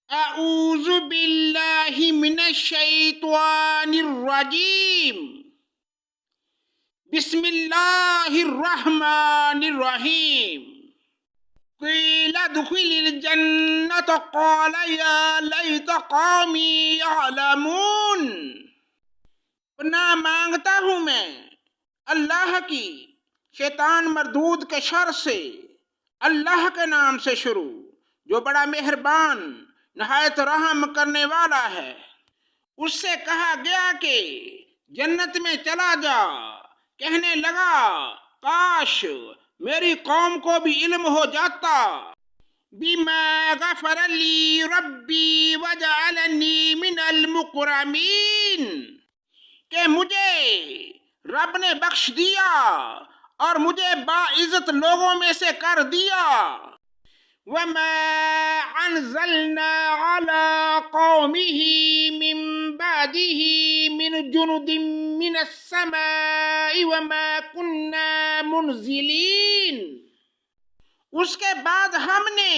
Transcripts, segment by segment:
اعوذ باللہ من الشیطان الرجیم بسم اللہ الرحمن الرحیم قیل ادخل الجنة قال یا لیت قومی یعلمون۔ پناہ مانگتا ہوں میں اللہ کی شیطان مردود کے شر سے، اللہ کے نام سے شروع جو بڑا مہربان نہایت رحم کرنے والا ہے۔ اس سے کہا گیا کہ جنت میں چلا جا، کہنے لگا کاش میری قوم کو بھی علم ہو جاتا۔ بما غفر لی ربی وجعلنی من المکرمین، کہ مجھے رب نے بخش دیا اور مجھے باعزت لوگوں میں سے کر دیا۔ وَمَا أَنزَلْنَا عَلَىٰ قَوْمِهِ مِن بَعْدِهِ مِن جُنُودٍ مِّنَ السَّمَاءِ وَمَا كُنَّا مُنزِلِينَ۔ اس کے بعد ہم نے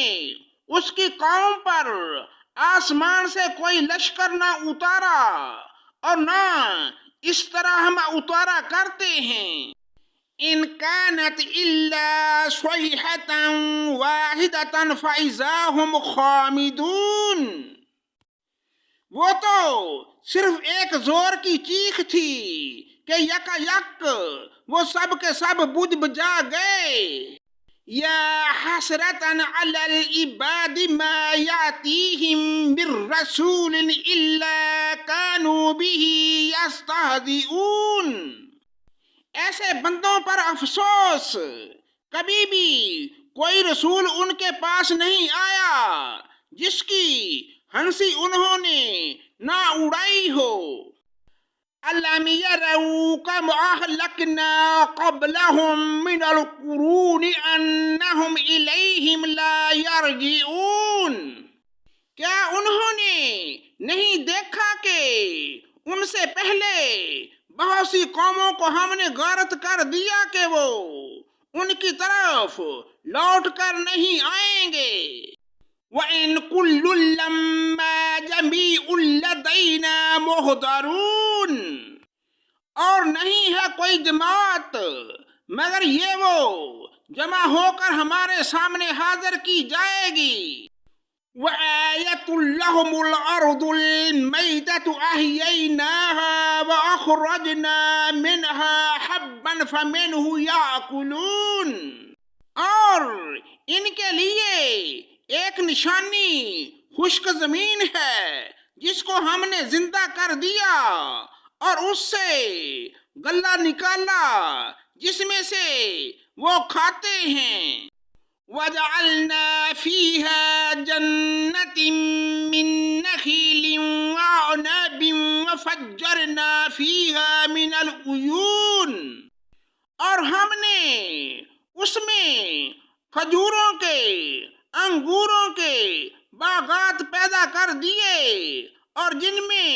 اس کی قوم پر آسمان سے کوئی لشکر نہ اتارا اور نہ اس طرح ہم اتارا کرتے ہیں۔ ان كانت الا صيحة واحدة فاذا هم خامدون، وہ تو صرف ایک زور کی چیخ تھی کہ یکا یک وہ سب کے سب بجھ بجا گئے۔ یا حسرة على العباد ما يأتيهم من رسول الا كانوا به يستهزئون۔ ایسے بندوں پر افسوس، کبھی بھی کوئی رسول ان کے پاس نہیں آیا جس کی ہنسی انہوں نے نہ اڑائی ہو۔ الم یروا کم اہلکنا قبلہم من القرون انہم الیہم لا یرجعون، کیا انہوں نے نہیں دیکھا کہ ان سے پہلے بہت سی قوموں کو ہم نے غارت کر دیا کہ وہ ان کی طرف لوٹ کر نہیں آئیں گے۔ وَإِن كُلٌّ لَّمَّا جَمِيعٌ لَّدَيْنَا مُحْضَرُونَ، اور نہیں ہے کوئی جماعت مگر یہ وہ جمع ہو کر ہمارے سامنے حاضر کی جائے گی۔ وَآيَةٌ لَّهُمُ الْأَرْضُ الْمَيْتَةُ أَحْيَيْنَاهَا وَأَخْرَجْنَا مِنْهَا حَبًّا فَمِنْهُ يَأْكُلُونَ، اور ان کے لیے ایک نشانی خشک زمین ہے جس کو ہم نے زندہ کر دیا اور اس سے غلہ نکالا جس میں سے وہ کھاتے ہیں۔ وَجَعَلْنَا فِيهَا جَنَّةٍ مِّن نَخِيلٍ وَأَعْنَابٍ وَفَجَّرْنَا فِيهَا مِنَ الْعُيُونِ، اور ہم نے اس میں کھجوروں کے، انگوروں کے باغات پیدا کر دیے اور جن میں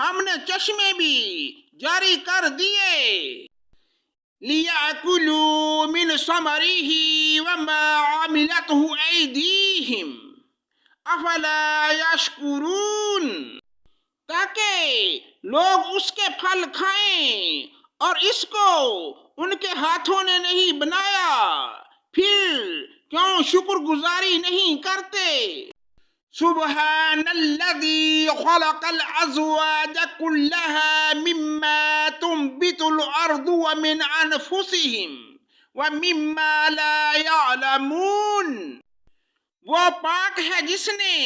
ہم نے چشمے بھی جاری کر دیے۔ لِيَأْكُلُوا مِنْ ثَمَرِهِ وَمَا عَمِلَتْهُ أَيْدِيهِمْ أَفَلَا يَشْكُرُونَ، تاکہ لوگ اس کے پھل کھائیں اور اس کو ان کے ہاتھوں نے نہیں بنایا، پھر کیوں شکر گزاری نہیں کرتے۔ سبحان الذي خلق الأزواج كلها مما تنبت الأرض ومن أنفسهم ومما لا يعلمون، وہ پاک ہے جس نے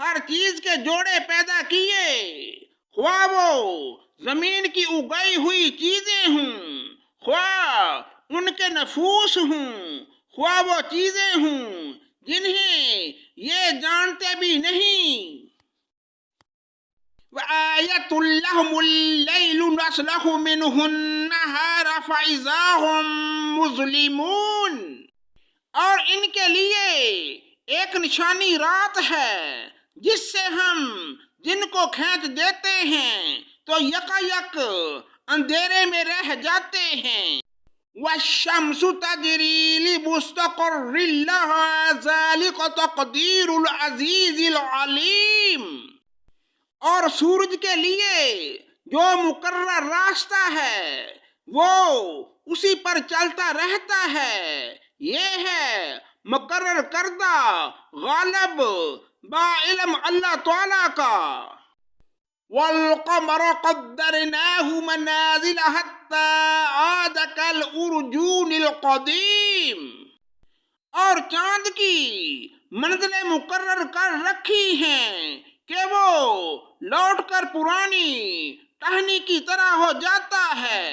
ہر چیز کے جوڑے پیدا کیے، خواہ وہ زمین کی اگائی ہوئی چیزیں ہوں، خواہ ان کے نفوس ہوں، خواہ وہ چیزیں ہوں جنہیں یہ جانتے بھی نہیں۔ وَآيَةٌ لَّهُمُ اللَّيْلُ نَسْلَخُ مِنْهُ النَّهَارَ فَإِذَا هُم مُّظْلِمُونَ، اور ان کے لیے ایک نشانی رات ہے جس سے ہم جن کو کھینچ دیتے ہیں تو یکا یک اندھیرے میں رہ جاتے ہیں۔ والشمس تجری لمستقر لها ذلك تقدیر العزیز العلیم، اور سورج کے لیے جو مقرر راستہ ہے وہ اسی پر چلتا رہتا ہے، یہ ہے مقرر کردہ غالب با علم اللہ تعالیٰ کا۔ والقمر قدرناه منازل حتى عاد كالأرجون القديم، اور چاند کی منزلیں مقرر کر رکھی ہیں کہ وہ لوٹ کر پرانی ٹہنی کی طرح ہو جاتا ہے۔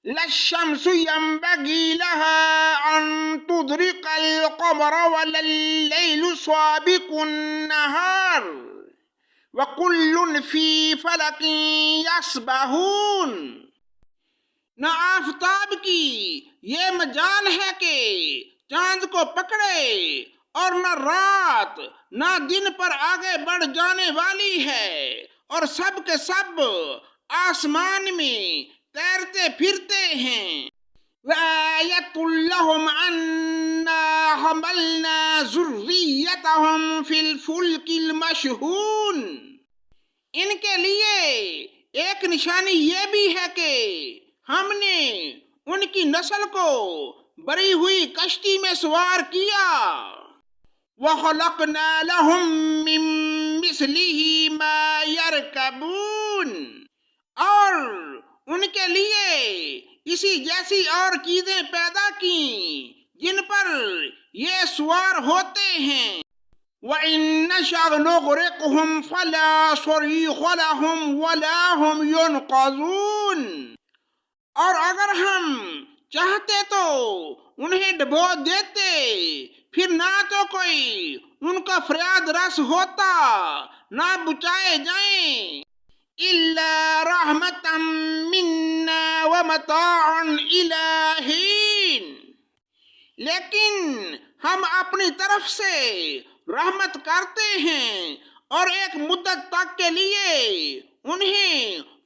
للشمس ينبغي لها أن تدرك القمر ولا الليل سابق النهار وَكُلٌّ فِي فَلَكٍ يَسْبَحُونَ، نہ آفتاب کی یہ مجال ہے کہ چاند کو پکڑے، اور نہ رات نہ دن پر آگے بڑھ جانے والی ہے، اور سب کے سب آسمان میں تیرتے پھرتے ہیں۔ وَآيَةٌ لَهُمْ أَنَّا حَمَلْنَا ذُرِّيَّتَهُمْ فِي الْفُلْكِ الْمَشْحُونِ، ان کے لیے ایک نشانی یہ بھی ہے کہ ہم نے ان کی نسل کو بری ہوئی کشتی میں سوار کیا۔ وَخَلَقْنَا لَهُم مِّن مِّثْلِهِ مَا يَرْكَبُونَ، اور ان کے لیے اسی جیسی اور چیزیں پیدا کیں جن پر یہ سوار ہوتے ہیں۔ وَإِن نَّشَأْ نُغْرِقْهُمْ فَلَا صَرِيخَ لَهُمْ وَلَا هُمْ يُنْقَذُونَ، اور اگر ہم چاہتے تو انہیں ڈبو دیتے، پھر نہ تو کوئی ان کا فریاد رس ہوتا نہ بچائے جائیں۔ إِلَّا رَحْمَةً مِنَّا وَمَتَاعًا إِلَىٰ حِينٍ، لیکن ہم اپنی طرف سے رحمت کرتے ہیں اور ایک مدت تک کے لیے انہیں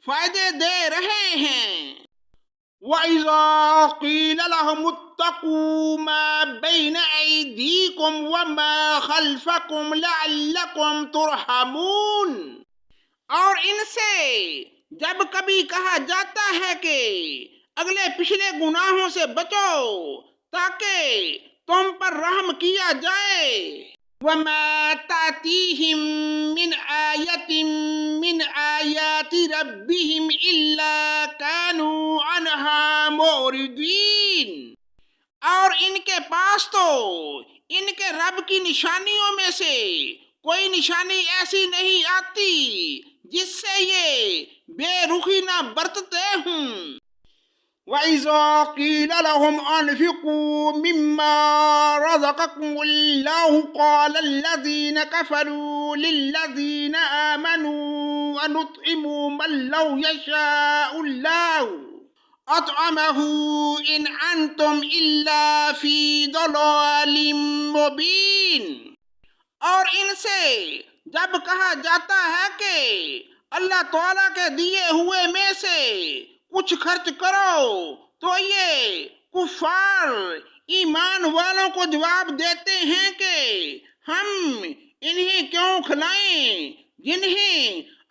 فائدے دے رہے ہیں۔ وَإِذَا قِيلَ لَهُمُ اتَّقُوا مَا بَيْنَ أَيْدِيكُمْ وَمَا خَلْفَكُمْ لَعَلَّكُمْ تُرْحَمُونَ، اور ان سے جب کبھی کہا جاتا ہے کہ اگلے پچھلے گناہوں سے بچو تاکہ تم پر رحم کیا جائے۔ وَمَا تَأْتِيهِم مِّنْ آيَةٍ مِّنْ آيَاتِ رَبِّهِمْ إِلَّا كَانُوا عَنْهَا مُعْرِضِينَ، اور ان کے پاس تو ان کے رب کی نشانیوں میں سے کوئی نشانی ایسی نہیں آتی جس سے یہ بے رخی نہ برتتے ہوں۔ وَإِذَا قِيلَ لَهُمْ أَنْفِقُوا مِمَّا رَزَقَكُمُ اللَّهُ قَالَ الَّذِينَ كَفَرُوا لِلَّذِينَ آمَنُوا أَنُطْعِمُ مَن لَّوْ يَشَاءُ اللَّهُ أَطْعَمَهُ إِنْ أَنْتُمْ إِلَّا فِي ضَلَالٍ مُّبِينٍ، اور ان سے جب کہا جاتا ہے کہ اللہ تعالیٰ کے دیے ہوئے میں سے کچھ خرچ کرو تو یہ کفار ایمان والوں کو جواب دیتے ہیں کہ ہم انہیں کیوں کھلائیں جنہیں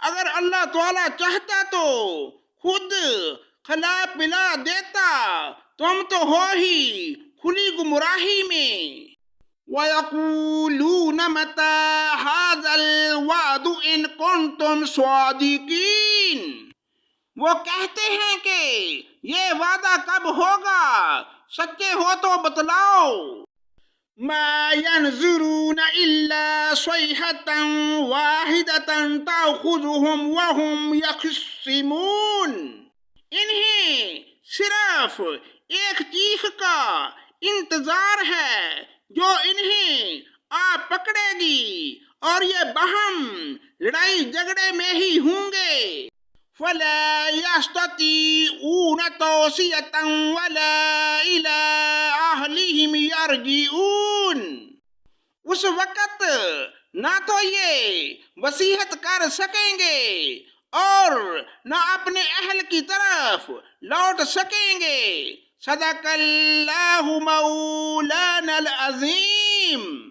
اگر اللہ تعالیٰ چاہتا تو خود کھلا پلا دیتا، تم تو ہو ہی کھلی گمراہی میں۔ وَيَقُولُونَ مَتَىٰ هَٰذَا الْوَعْدُ إِن كُنتُمْ صَادِقِينَ، وہ کہتے ہیں کہ یہ وعدہ کب ہوگا، سچے ہو تو بتلاؤ۔ مَا يَنظُرُونَ إِلَّا صَيْحَةً وَاحِدَةً تَأْخُذُهُمْ وَهُمْ يَخِصِّمُونَ، انہیں صرف ایک چیخ کا انتظار ہے جو انہیں آ پکڑے گی، اور یہ باہم لڑائی جھگڑے میں ہی ہوں گے۔ فَلَا يَسْتَطِيعُونَ تَوْصِيَةً وَلَا إِلَىٰ أَهْلِهِمْ يَرْجِعُونَ، اس وقت نہ تو یہ وصیت کر سکیں گے اور نہ اپنے اہل کی طرف لوٹ سکیں گے، صدق اللہ مولانا العظیم.